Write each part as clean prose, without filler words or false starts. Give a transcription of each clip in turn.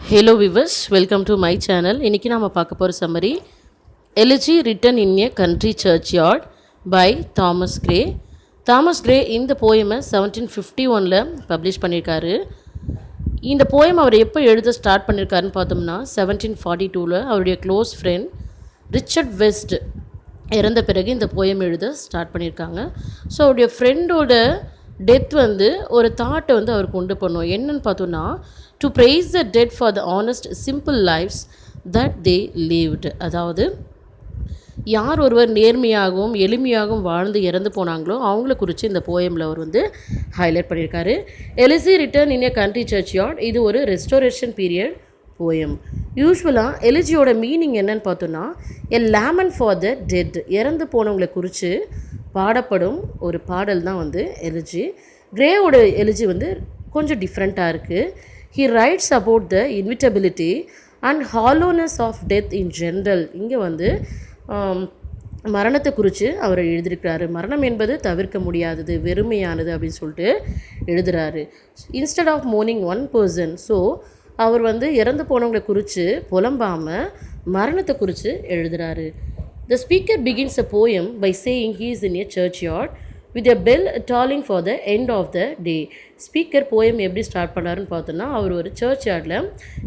Hello viewers, welcome to my channel. இன்னைக்கு நாம பார்க்க போற summary Elegy written in a country churchyard by Thomas Gray. Thomas Gray இந்த போயமை 1751ல publish பண்ணியிருக்காரு. இந்த போயம் அவர் எப்போ எழுத ஸ்டார்ட் பண்ணியிருக்காருன்னு பார்த்தோம்னா 1742ல அவருடைய க்ளோஸ் ஃப்ரெண்ட் ரிச்சர்ட் வெஸ்ட் இறந்த பிறகு இந்த போயம் எழுத ஸ்டார்ட் பண்ணியிருக்காங்க. ஸோ அவருடைய ஃப்ரெண்டோட டெத் ஒரு தாட்டை அவர் கொண்டு பண்ணும். என்னன்னு பார்த்தோன்னா to praise the dead for the honest simple lives that they lived. அதாவது யார் ஒருவர் நேர்மையாகவும் எளிமையாகவும் வாழ்ந்து இறந்து போனாங்களோ அவங்கள குறித்து இந்த போயமில் அவர் ஹைலைட் பண்ணியிருக்காரு. எலிசி ரிட்டர்ன் இன் ஏ கண்ட்ரி சர்ச்யார்ட் இது ஒரு ரெஸ்டோரேஷன் பீரியட் போயம். யூஸ்வலாக எலிஜியோட மீனிங் என்னன்னு பார்த்தோன்னா எ லேமன் ஃபார் த டெட், இறந்து போனவங்களை குறித்து பாடப்படும் ஒரு பாடல் தான் எலிஜி. கிரேவோட எலிஜி கொஞ்சம் டிஃப்ரெண்ட்டாக இருக்குது. He writes about the inevitability and hollowness of death in general. இங்கே மரணத்தை குறித்து அவர் எழுதியிருக்கிறாரு. மரணம் என்பது தவிர்க்க முடியாதது, வெறுமையானது அப்படின்னு சொல்லிட்டு எழுதுகிறாரு. Instead of mourning one person, so அவர் இறந்து போனவங்களை குறித்து புலம்பாமல் மரணத்தை குறித்து எழுதுகிறாரு. The speaker begins a poem by saying he is in a churchyard with a bell tolling for the end of the day. Speaker poem எப்படி ஸ்டார்ட் பண்ணாருன்னு பார்த்தோன்னா அவர் ஒரு சர்ச் யார்டில்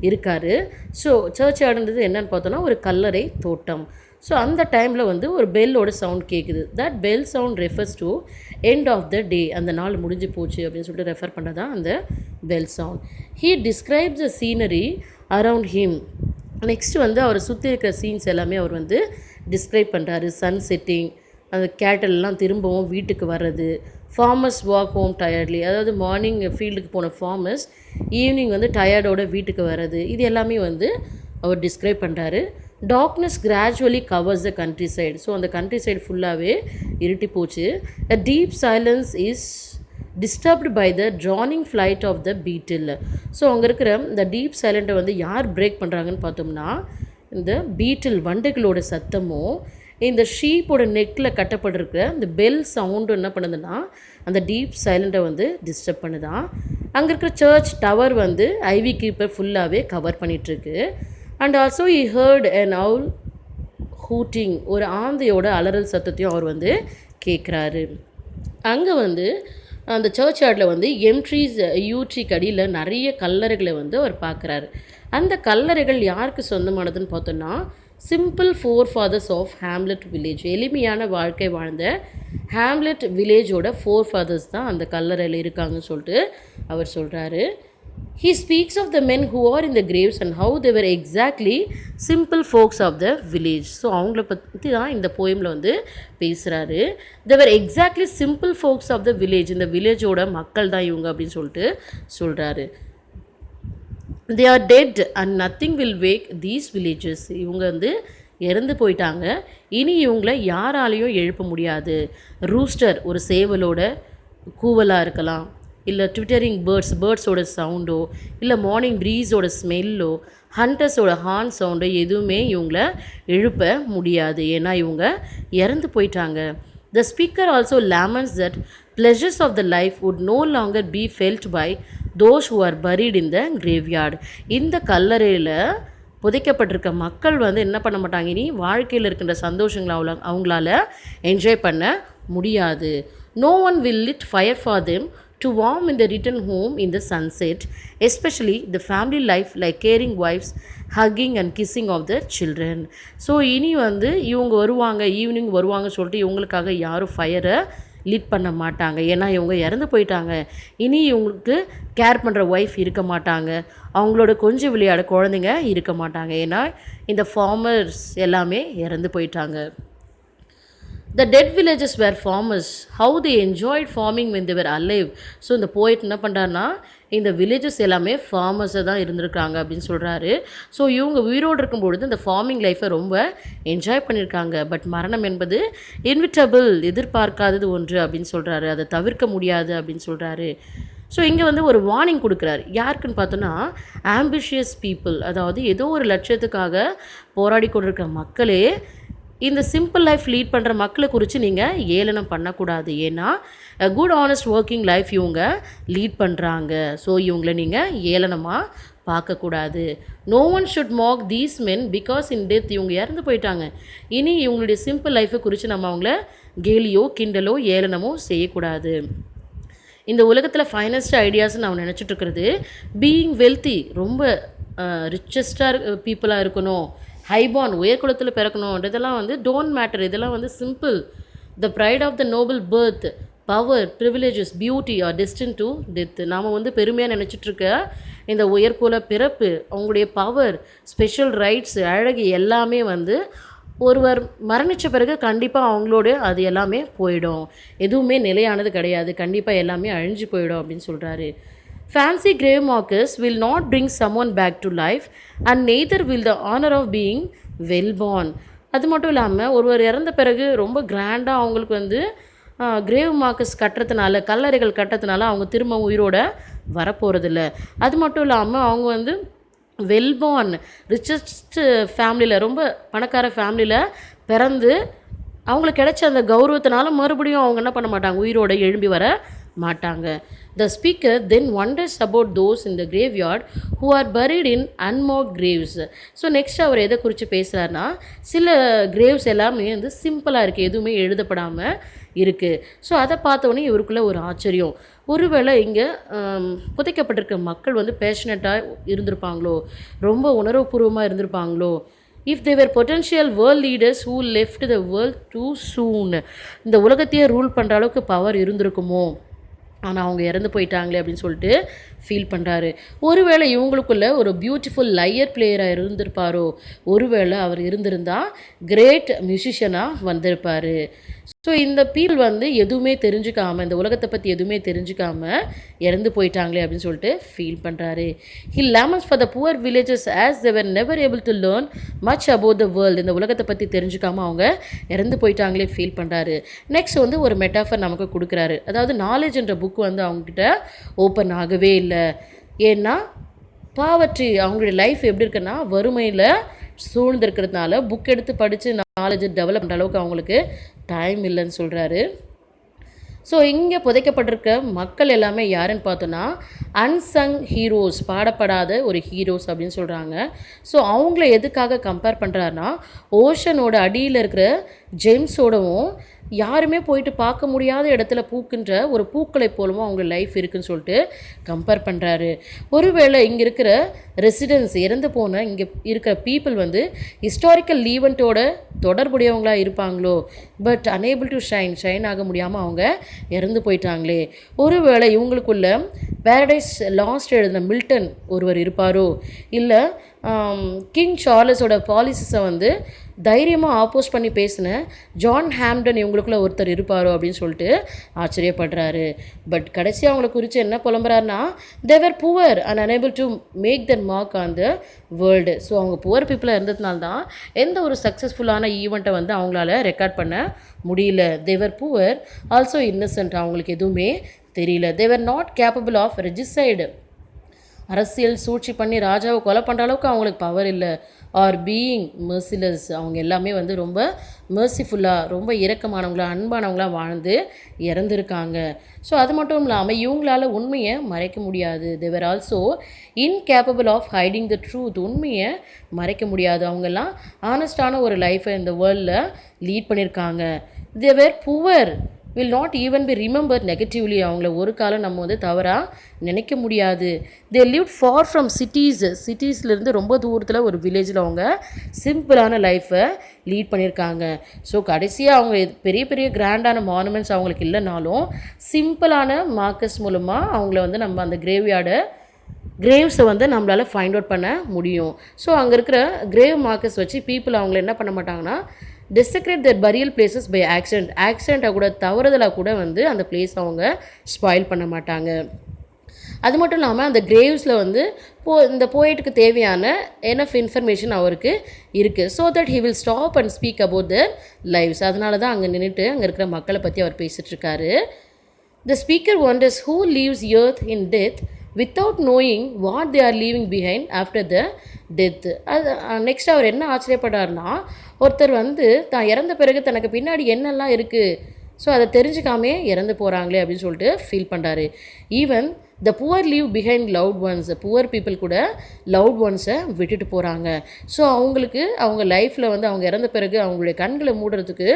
இருக்கார். ஸோ சர்ச் யார்டுன்றது என்னன்னு பார்த்தோன்னா ஒரு கல்லறை தோட்டம். ஸோ அந்த டைமில் ஒரு பெல்லோட சவுண்ட் கேட்குது. That bell sound refers to end of the day, அந்த நாள் முடிஞ்சு போச்சு அப்படின்னு சொல்லிட்டு ரெஃபர் பண்ணதான் அந்த bell sound. He describes the scenery around him. Next அவரை சுற்றி இருக்கிற சீன்ஸ் எல்லாமே அவர் டிஸ்கிரைப் பண்ணுறாரு. சன் செட்டிங், அந்த கேட்டல்லாம் திரும்பவும் வீட்டுக்கு வர்றது, ஃபார்மர்ஸ் வாக் ஹோம் டயர்ட்லி, அதாவது மார்னிங் ஃபீல்டுக்கு போன ஃபார்மர்ஸ் ஈவினிங் டயர்டோட வீட்டுக்கு வர்றது, இது எல்லாமே அவர் டிஸ்கிரைப் பண்ணுறாரு. Darkness gradually covers the countryside. So அந்த கண்ட்ரி சைடு ஃபுல்லாகவே இருட்டி போச்சு. A deep silence is disturbed by the droning flight of the beetle. So அங்கே இருக்கிற இந்த டீப் சைலண்ட்டை யார் பிரேக் பண்ணுறாங்கன்னு பார்த்தோம்னா இந்த பீட்டில் வண்டுகளோட சத்தமும் இந்த ஷீப்போட நெக்கில் கட்டப்பட்டிருக்கிற இந்த பெல் சவுண்டு என்ன பண்ணுதுன்னா அந்த டீப் சைலண்ட்டை டிஸ்டர்ப் பண்ணுதான். அங்கே இருக்கிற சர்ச் டவர் ஐவி கீப்பர் ஃபுல்லாகவே கவர் பண்ணிகிட்ருக்கு. And also he heard an owl hooting, ஒரு ஆந்தையோட அலறல் சத்தத்தையும் அவர் கேட்குறாரு. அங்கே அந்த சர்ச் யார்டில் எம்ட்ரீஸ் யூட்ரிக்கு அடியில் நிறைய கல்லறைகளை அவர் பார்க்குறாரு. அந்த கல்லறைகள் யாருக்கு சொந்தமானதுன்னு பார்த்தோன்னா simple forefathers of hamlet village, எளிமையான வாழ்க்கை வாழ்ந்த ஹேம்லெட் வில்லேஜோட ஃபோர் ஃபாதர்ஸ் தான் அந்த கல்லறையில் இருக்காங்கன்னு சொல்லிட்டு அவர் சொல்கிறாரு. He speaks of the men who are in the graves and how they were exactly simple folks of the village. So அவங்கள பற்றி தான் இந்த போயமில் பேசுகிறாரு. They were exactly simple folks of the village, இந்த வில்லேஜோட மக்கள் தான் இவங்க அப்படின்னு சொல்லிட்டு சொல்கிறாரு. They are dead and nothing will wake these villages. இவங்க இறந்து போயிட்டாங்க, இனி இவங்கள யாராலையும் எழுப்ப முடியாது. ரூஸ்டர் ஒரு சேவலோட கூவலாக இருக்கலாம், இல்லை ட்விட்டரிங் பேர்ட்ஸோட சவுண்டோ, இல்லை மார்னிங் ப்ரீஸோட ஸ்மெல்லோ, ஹண்டர்ஸோட ஹார்ன் சவுண்டோ எதுவுமே இவங்கள எழுப்ப முடியாது, ஏன்னா இவங்க இறந்து போயிட்டாங்க. The speaker also laments that pleasures of the life would no longer be felt by those who are buried in the graveyard. இந்த கல்லறையில் புதைக்கப்பட்டிருக்க மக்கள் என்ன பண்ண மாட்டாங்க, இனி வாழ்க்கையில் இருக்கின்ற சந்தோஷங்களை அவங்களால என்ஜாய் பண்ண முடியாது. No one will lit fire for them to warm in the return home in the sunset, especially the family life like caring wives, hugging and kissing of the children. So இனி இவங்க வருவாங்க, evening வருவாங்க சொல்லிட்டு இவங்களுக்காக யாரும் ஃபயரை lid பண்ண மாட்டாங்க, ஏன்னா இவங்க இறந்து போயிட்டாங்க. இனி இவங்களுக்கு கேர் பண்ணுற ஒய்ஃப் இருக்க மாட்டாங்க, அவங்களோட கொஞ்சம் விளையாட குழந்தைங்க இருக்க மாட்டாங்க, ஏன்னா இந்த ஃபார்மர்ஸ் எல்லாமே இறந்து போயிட்டாங்க. The dead villages were farmers. How they enjoyed farming when they were alive. So இந்த போய்ட் என்ன பண்ணுறாருன்னா இந்த வில்லேஜஸ் எல்லாமே ஃபார்மர்ஸை தான் இருந்திருக்காங்க அப்படின்னு சொல்கிறாரு. ஸோ இவங்க உயிரோடு இருக்கும்பொழுது இந்த ஃபார்மிங் லைஃப்பை ரொம்ப என்ஜாய் பண்ணியிருக்காங்க. பட் மரணம் என்பது இன்விட்டபிள், எதிர்பார்க்காதது ஒன்று அப்படின்னு சொல்கிறாரு, அதை தவிர்க்க முடியாது அப்படின்னு சொல்கிறாரு. ஸோ இங்கே ஒரு வார்னிங் கொடுக்குறாரு. யாருக்குன்னு பார்த்தோன்னா ஆம்பிஷியஸ் பீப்புள், அதாவது ஏதோ ஒரு லட்சியத்துக்காக போராடி கொண்டிருக்கிற மக்களே இந்த சிம்பிள் லைஃப் லீட் பண்ணுற மக்களை குறித்து நீங்கள் ஏளனம் பண்ணக்கூடாது, ஏன்னா குட் ஆனஸ்ட் ஒர்க்கிங் லைஃப் இவங்க லீட் பண்ணுறாங்க. ஸோ இவங்கள நீங்கள் ஏளனமாக பார்க்கக்கூடாது. No one should mock these men because in death இவங்க இறந்து போயிட்டாங்க. இனி இவங்களுடைய சிம்பிள் லைஃப்பை குறித்து நம்ம அவங்கள கேலியோ கிண்டலோ ஏளனமோ செய்யக்கூடாது. இந்த உலகத்தில் ஃபைனஸ்ட் ஐடியாஸ்ன்னு நான் நினச்சிட்டு இருக்கிறது பீயிங் வெல்த்தி, ரொம்ப ரிச்சஸ்டாக பீப்புளாக இருக்கணும், ஹைபான் உயர்குலத்தில் பிறக்கணுன்றதெல்லாம் வந்து டோன்ட் மேட்டர். இதெல்லாம் வந்து simple. The pride of the noble birth, power, privileges, beauty are destined to death. நாம் வந்து பெருமையாக நினச்சிட்ருக்க இந்த உயர்குல பிறப்பு, அவங்களுடைய பவர், ஸ்பெஷல் ரைட்ஸ், அழகு எல்லாமே வந்து ஒருவர் மரணித்த பிறகு கண்டிப்பாக அவங்களோட அது எல்லாமே போயிடும். எதுவுமே நிலையானது கிடையாது, கண்டிப்பாக எல்லாமே அழிஞ்சு போயிடும் அப்படின்னு சொல்கிறாரு. Fancy grave markers will not bring someone back to life and neither will the honor of being well born. அது மட்டும் இல்லாமல் ஒருவர் இறந்த பிறகு ரொம்ப கிராண்டாக அவங்களுக்கு வந்து கிரேவ் மார்க்கர்ஸ் கட்டுறதுனால, கல்லறைகள் கட்டுறதுனால அவங்க திரும்ப உயிரோட வரப்போகிறதில்ல. அது மட்டும் இல்லாமல் அவங்க வந்து வெல்பார்ன் ரிச்சஸ்ட் ஃபேமிலியில், ரொம்ப பணக்கார ஃபேமிலியில் பிறந்து அவங்களுக்கு கிடைச்ச அந்த கௌரவத்தினால மறுபடியும் அவங்க என்ன பண்ண மாட்டாங்க, உயிரோட எழும்பி வர மாட்டாங்க. The speaker then wonders about those in the graveyard who are buried in unmarked graves. So next அவர் எதை குறித்து பேசுகிறாருன்னா, சில கிரேவ்ஸ் எல்லாமே வந்து சிம்பிளாக இருக்குது, எதுவுமே எழுதப்படாமல் இருக்குது. ஸோ அதை பார்த்தோன்னே இவருக்குள்ளே ஒரு ஆச்சரியம். ஒருவேளை இங்கே புதைக்கப்பட்டிருக்க மக்கள் வந்து பேஷனட்டாக இருந்திருப்பாங்களோ, ரொம்ப உணர்வுபூர்வமாக இருந்திருப்பாங்களோ, if they were potential world leaders who left the world too soon, இந்த உலகத்தையே ரூல் பண்ணுற அளவுக்கு பவர் இருந்திருக்குமோ, ஆனால் அவங்க இறந்து போயிட்டாங்களே அப்படின்னு சொல்லிட்டு ஃபீல் பண்ணுறாரு. ஒருவேளை இவங்களுக்குள்ள ஒரு பியூட்டிஃபுல் லையர் பிளேயராக இருந்திருப்பாரோ, ஒருவேளை அவர் இருந்திருந்தால் கிரேட் மியூசிஷியனாக வந்திருப்பார். ஸோ இந்த பீப்புள் வந்து எதுவுமே தெரிஞ்சுக்காமல், இந்த உலகத்தை பற்றி எதுவுமே தெரிஞ்சுக்காமல் இறந்து போயிட்டாங்களே அப்படின்னு சொல்லிட்டு ஃபீல் பண்ணுறாரு. He laments for the poor villages as they were never able to learn much about the world. இந்த உலகத்தை பற்றி தெரிஞ்சுக்காமல் அவங்க இறந்து போயிட்டாங்களே ஃபீல் பண்ணுறாரு. நெக்ஸ்ட் வந்து ஒரு மெட்டாஃபர் நமக்கு கொடுக்குறாரு. அதாவது நாலேஜ்ன்ற புக் வந்து அவங்கக்கிட்ட ஓப்பன் ஆகவே இல்லை. ஏன்னா பாவர்ட்டி, அவங்களுடைய லைஃப் எப்படி இருக்குன்னா வறுமையில் சூழ்ந்திருக்கிறதுனால புக் எடுத்து படித்து நாலேஜ் டெவலப் பண்ணுற அளவுக்கு அவங்களுக்கு டைம் இல்லைன்னு சொல்கிறாரு. ஸோ இங்கே புதைக்கப்பட்டிருக்க மக்கள் எல்லாமே யாருன்னு பார்த்தோன்னா அன்சங் ஹீரோஸ், பாடப்படாத ஒரு ஹீரோஸ் அப்படின்னு சொல்கிறாங்க. ஸோ அவங்கள எதுக்காக கம்பேர் பண்ணுறாருனா, ஓஷனோட அடியில் இருக்கிற ஜெம்ஸோடவும் யாருமே போயிட்டு பார்க்க முடியாத இடத்துல பூக்கின்ற ஒரு பூக்களை போலவும் அவங்க லைஃப் இருக்குன்னு சொல்லிட்டு கம்பேர் பண்ணுறாரு. ஒருவேளை இங்கே இருக்கிற ரெசிடென்ஸ், இறந்து போன இங்கே இருக்கிற பீப்புள் வந்து ஹிஸ்டாரிக்கல் ஈவெண்ட்டோட தொடர்புடையவங்களாக இருப்பாங்களோ, பட் அனேபிள் டு ஷைன் ஆக முடியாமல் அவங்க இறந்து போயிட்டாங்களே. ஒருவேளை இவங்களுக்குள்ள பேரடைஸ் லாஸ்ட் எழுதின மில்டன் ஒருவர் இருப்பாரோ, இல்லை கிங் சார்லஸோட பாலிசிஸை வந்து தைரியமாக ஆப்போஸ் பண்ணி பேசின ஜான் ஹாம்டன் இவங்களுக்குள்ள ஒருத்தர் இருப்பாரோ அப்படின்னு சொல்லிட்டு ஆச்சரியப்படுறாரு. பட் கடைசியாக அவங்கள குறித்து என்ன புலம்புறாருனா, they were poor and unable to make their mark on the world. So அவங்க புவர் பீப்புளாக இருந்ததுனால தான் எந்த ஒரு சக்ஸஸ்ஃபுல்லான ஈவெண்ட்டை வந்து அவங்களால ரெக்கார்ட் பண்ண முடியல. they were poor, also innocent, அவங்களுக்கு எதுவுமே தெரியல. they were not capable of regicide, அரசியல் சூழ்ச்சி பண்ணி ராஜாவை கொலை பண்ணுற அளவுக்கு அவங்களுக்கு பவர் இல்லை. ஆர் பீயிங் மெர்சிலஸ், அவங்க எல்லாமே வந்து ரொம்ப மெர்சிஃபுல்லாக, ரொம்ப இரக்கமானவங்களாக, அன்பானவங்களாக வாழ்ந்து இறந்துருக்காங்க. ஸோ அது மட்டும் இல்லாமல் இவங்களால உண்மையை மறைக்க முடியாது. they were also incapable of hiding the truth, உண்மையை மறைக்க முடியாது. அவங்கெல்லாம் ஆனஸ்டான ஒரு லைஃப்பை இந்த வேர்ல்டில் லீட் பண்ணியிருக்காங்க. they were poor, will not even be remembered negatively, அவங்கள ஒரு காலம் நம்ம வந்து தவறாக நினைக்க முடியாது. they lived far from cities, சிட்டிஸ்லேருந்து ரொம்ப தூரத்தில் ஒரு வில்லேஜில் அவங்க சிம்பிளான லைஃப்பை லீட் பண்ணியிருக்காங்க. ஸோ கடைசியாக அவங்க பெரிய பெரிய கிராண்டான மானுமெண்ட்ஸ் அவங்களுக்கு இல்லைனாலும் சிம்பிளான மார்க்கர்ஸ் மூலமாக அவங்கள வந்து நம்ம அந்த கிரேவ்ஸை வந்து நம்மளால் ஃபைண்ட் அவுட் பண்ண முடியும். ஸோ அங்கே இருக்கிற கிரேவ் மார்க்கர்ஸ் வச்சு பீப்புள் அவங்கள என்ன பண்ண மாட்டாங்கன்னா, டெசக்ரேட் their burial places by ஆக்சிடெண்ட்டாக கூட, தவறுதலாக கூட வந்து அந்த பிளேஸ் அவங்க ஸ்பாயில் பண்ண மாட்டாங்க. அது மட்டும் இல்லாமல் அந்த கிரேவ்ஸில் வந்து இந்த போயிட்டுக்கு தேவையான எனஃப் இன்ஃபர்மேஷன் அவருக்கு இருக்குது. So that he will stop and speak about their lives. அதனால தான் அங்கே நின்றுட்டு அங்கே இருக்கிற மக்களை பற்றி அவர் பேசிகிட்ருக்காரு. The speaker wonders who leaves earth in death without knowing what they are leaving behind after the death. அது நெக்ஸ்ட் அவர் என்ன ஆச்சரியப்படுறாருனா, ஒருத்தர் வந்து தான் இறந்த பிறகு தனக்கு பின்னாடி என்னெல்லாம் இருக்குது, ஸோ அதை தெரிஞ்சுக்காமே இறந்து போகிறாங்களே அப்படின்னு சொல்லிட்டு ஃபீல் பண்ணுறாரு. Even the poor leave behind loved once, poor people கூட லவ்ட் ஒன்ஸை விட்டுட்டு போகிறாங்க. ஸோ அவங்களுக்கு அவங்க லைஃப்பில் வந்து அவங்க இறந்த பிறகு அவங்களுடைய கண்களை மூடுறதுக்கு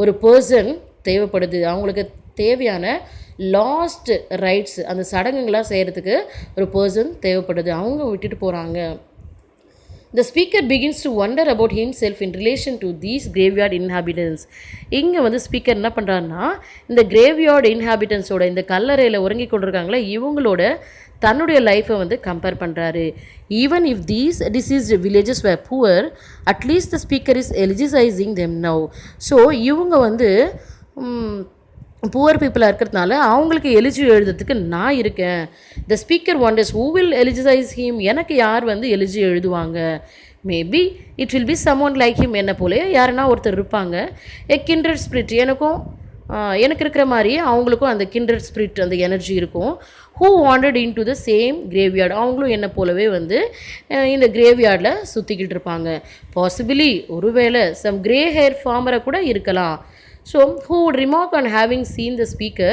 ஒரு பர்சன் தேவைப்படுது. அவங்களுக்கு தேவையான லாஸ்ட் ரைட்ஸ் அந்த சடங்குங்களாக செய்கிறதுக்கு ஒரு பர்சன் தேவைப்படுது. அவங்க விட்டுட்டு போகிறாங்க. The speaker begins to wonder about himself in relation to these graveyard inhabitants. இங்கே வந்து ஸ்பீக்கர் என்ன பண்ணுறாருன்னா, இந்த கிரேவ்யார்ட் இன்ஹாபிட்டன்ஸோட இந்த கல்லறையில் உறங்கி கொண்டிருக்காங்களே இவங்களோட தன்னுடைய லைஃப்பை வந்து கம்பேர் பண்ணுறாரு. Even if these deceased villagers were poor, at least the speaker is elegizing them now. So இவங்க வந்து புவர் பீப்புளாக இருக்கிறதுனால அவங்களுக்கு எலிஜி எழுதுறதுக்கு நான் இருக்கேன். The speaker wonders who will elegize him, எனக்கு யார் வந்து எலிஜி எழுதுவாங்க. Maybe it will be someone like him, என்ன போலே யாருன்னா ஒருத்தர் இருப்பாங்க. எ கிண்டட் ஸ்பிரிட், எனக்கு இருக்கிற மாதிரி அவங்களுக்கும் அந்த கிண்டட் ஸ்பிரிட் அந்த எனர்ஜி இருக்கும். Who wanted in to the same graveyard, அவங்களும் என்னை போலவே வந்து இந்த கிரேவ்யார்டில் சுற்றிக்கிட்டு இருப்பாங்க. பாசிபிளி ஒருவேளை சம் கிரே ஹேர் ஃபார்மரை கூட இருக்கலாம். So, who would remark on having seen the speaker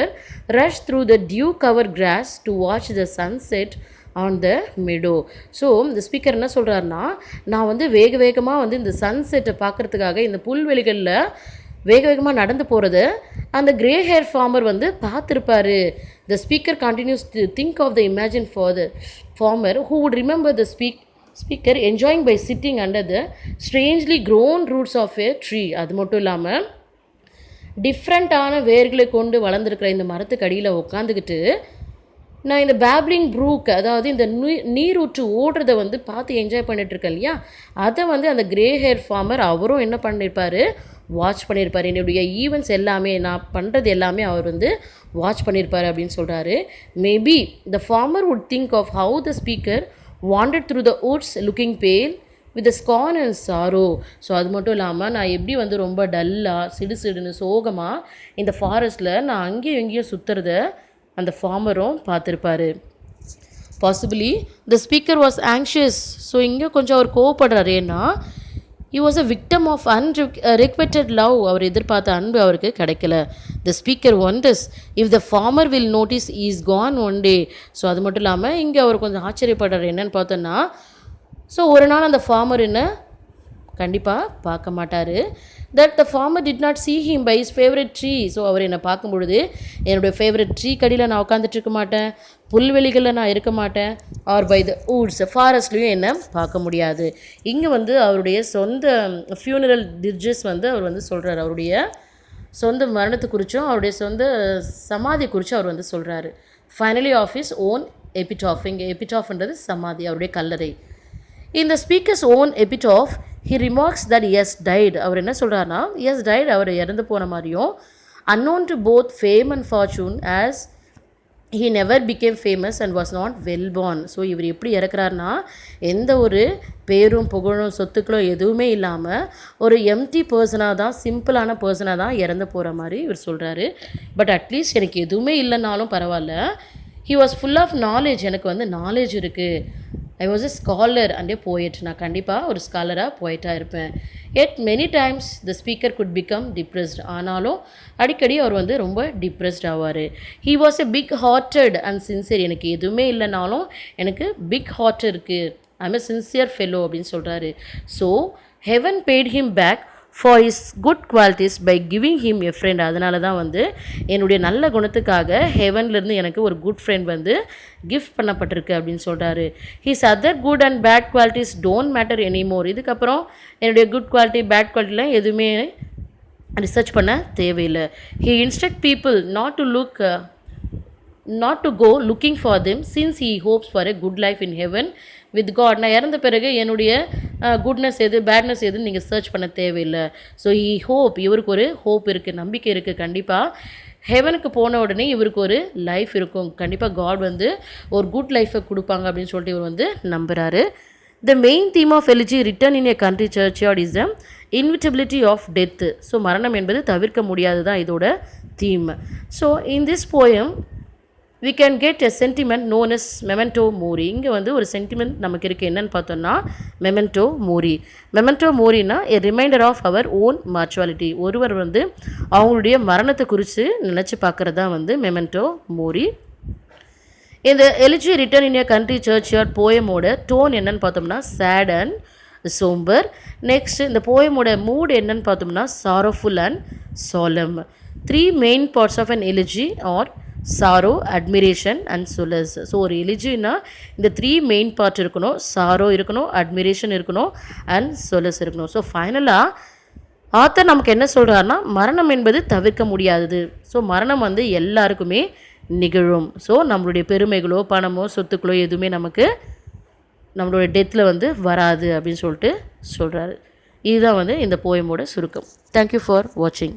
rush through the dew-covered grass to watch the sunset on the meadow. So இந்த ஸ்பீக்கர் என்ன சொல்கிறாருன்னா, நான் வந்து வேகமாக வந்து இந்த சன்செட்டை பார்க்குறதுக்காக இந்த புல்வெளிகளில் வேகமாக நடந்து போகிறத அந்த கிரே ஹேர் ஃபார்மர் வந்து பார்த்துருப்பாரு. The speaker continues to think of the imagine for the farmer who would remember the speaker enjoying by sitting under the strangely grown roots of a tree. அது மட்டும் இல்லாமல் டிஃப்ரெண்ட்டான வேர்களை கொண்டு வளர்ந்துருக்கிற இந்த மரத்துக்கு அடியில் உட்காந்துக்கிட்டு நான் இந்த பேப்ளிங் ப்ரூக், அதாவது இந்த நீரூற்று ஓடுறதை வந்து பார்த்து என்ஜாய் பண்ணிகிட்ருக்கேன் இல்லையா, அதை வந்து அந்த கிரே ஹேர் ஃபார்மர் அவரும் என்ன பண்ணியிருப்பார், வாட்ச் பண்ணியிருப்பார். என்னுடைய ஈவெண்ட்ஸ் எல்லாமே நான் பண்ணுறது எல்லாமே அவர் வந்து வாட்ச் பண்ணியிருப்பார் அப்படின்னு சொல்கிறாரு. Maybe the farmer would think of how the speaker wandered through the woods looking pale with scorn and sorrow. So அது மட்டும் இல்லாமல் நான் எப்படி வந்து ரொம்ப டல்லாக சிடுன்னு சோகமாக இந்த ஃபாரஸ்ட்டில் நான் அங்கேயும் இங்கேயும் சுற்றுறத அந்த ஃபார்மரும் பார்த்துருப்பாரு. Possibly the speaker was anxious. So இங்கே கொஞ்சம் அவர் கோவப்படுறாரு. ஏன்னா he was a victim of unrequited love. அவர் எதிர்பார்த்த அன்பு அவருக்கு கிடைக்கல. The speaker wonders if the farmer will notice he is gone one day. So அது மட்டும் இல்லாமல் இங்கே அவர் கொஞ்சம் ஆச்சரியப்படுறாரு. என்னன்னு பார்த்தோன்னா, ஸோ ஒரு நாள் அந்த ஃபார்மர் என்ன கண்டிப்பாக பார்க்க மாட்டார். That the farmer did not see him by his favorite tree. So அவர் என்னை பார்க்கும் பொழுது என்னுடைய ஃபேவரட் ட்ரீ கடியில் நான் உட்காந்துட்டு இருக்க மாட்டேன், புல்வெளிகளில் நான் இருக்க மாட்டேன், ஆர் பை த வுட்ஸ் ஃபாரஸ்ட்லேயும் என்னை பார்க்க முடியாது. இங்கே வந்து அவருடைய சொந்த ஃபியூனரல் டிர்ஜஸ் வந்து அவர் வந்து சொல்கிறார். அவருடைய சொந்த மரணத்தை குறித்தும் அவருடைய சொந்த சமாதி குறித்தும் அவர் வந்து சொல்கிறாரு. Finally of his own epitaph. இங்கே எபிடாஃப்ன்றது சமாதி, அவருடைய கல்லறை. In the speaker's own epitaph, he remarks that he has died. அவர் என்ன சொல்கிறாருன்னா, he has died, அவர் இறந்து போன மாதிரியும், unknown to both fame and fortune, as he never became famous and was not well born. So இவர் எப்படி இறக்குறாருனா, எந்த ஒரு பேரும் புகழும் சொத்துக்களும் எதுவுமே இல்லாமல் ஒரு எம்டி பர்சனாக தான், சிம்பிளான பர்சனாக தான் இறந்து போகிற மாதிரி இவர் சொல்கிறாரு. பட் அட்லீஸ்ட் எனக்கு எதுவுமே இல்லைனாலும் பரவாயில்ல, he was full of knowledge. எனக்கு வந்து நாலேஜ் இருக்குது. I was a scholar and a poet. நான் கண்டிப்பாக ஒரு ஸ்காலராக போயிட்டாக இருப்பேன். At many times the speaker could become depressed. ஆனாலும் அடிக்கடி அவர் வந்து ரொம்ப டிப்ரெஸ்ட் ஆவார். He was a big hearted and sincere. எனக்கு எதுவுமே இல்லைனாலும் எனக்கு பிக் ஹார்ட் இருக்குது, I am a sincere fellow அப்படின்னு சொல்கிறாரு. So heaven paid him back for his good qualities by giving him a friend. அதனால தான் வந்து என்னுடைய நல்ல குணத்துக்காக ஹெவன்லேருந்து எனக்கு ஒரு குட் ஃப்ரெண்ட் வந்து கிஃப்ட் பண்ணப்பட்டிருக்கு அப்படின்னு சொல்கிறாரு. His other good and bad qualities don't matter anymore. இதுக்கப்புறம் என்னுடைய குட் குவாலிட்டி பேட் குவாலிட்டிலாம் எதுவுமே ரிசர்ச் பண்ண தேவையில்லை. He instruct people not to go looking for them since he hopes for a good life in heaven with God. நான் இறந்த பிறகு என்னுடைய குட்னஸ் எது பேட்னஸ் எதுன்னு நீங்கள் சர்ச் பண்ண தேவையில்லை. ஸோ இவருக்கு ஒரு ஹோப் இருக்குது, நம்பிக்கை இருக்குது. கண்டிப்பாக ஹெவனுக்கு போன உடனே இவருக்கு ஒரு லைஃப் இருக்கும். கண்டிப்பாக காட் வந்து ஒரு குட் லைஃப்பை கொடுப்பாங்க அப்படின்னு சொல்லிட்டு இவர் வந்து நம்புகிறாரு. The main theme of elegy written in a country churchyard is the inevitability of death. So மரணம் என்பது தவிர்க்க முடியாது தான் இதோட theme. So in this poem we can get a sentiment known as memento mori. இங்கே வந்து ஒரு சென்டிமெண்ட் நமக்கு இருக்குது. என்னென்னு பார்த்தோன்னா memento mori. memento moriனா a reminder of our own mortality. ஒருவர் வந்து அவங்களுடைய மரணத்தை குறித்து நினச்சி பார்க்குறது தான் வந்து memento mori. இந்த elegy written in a country churchyard போயமோட டோன் என்னன்னு பார்த்தோம்னா சேட் அண்ட் சோம்பர். நெக்ஸ்ட் இந்த போயமோட மூட் என்னன்னு பார்த்தோம்னா sorrowful and solemn. 3 main parts of an elegy are sorrow, admiration and solace. So ஒரு எலிஜின்னா இந்த 3 மெயின் பார்ட் இருக்கணும். சாரோ இருக்கணும், அட்மிரேஷன் இருக்கணும் அண்ட் சொலஸ் இருக்கணும். ஸோ ஃபைனலாக ஆத்தர் நமக்கு என்ன சொல்கிறாருன்னா, மரணம் என்பது தவிர்க்க முடியாதது. ஸோ மரணம் வந்து எல்லாருக்குமே நிகழும். ஸோ நம்மளுடைய பெருமைகளோ பணமோ சொத்துக்களோ எதுவுமே நமக்கு நம்மளோட டெத்தில் வந்து வராது அப்படின்னு சொல்லிட்டு சொல்கிறாரு. இதுதான் வந்து இந்த போயமோட சுருக்கம். தேங்க்யூ ஃபார் வாட்சிங்.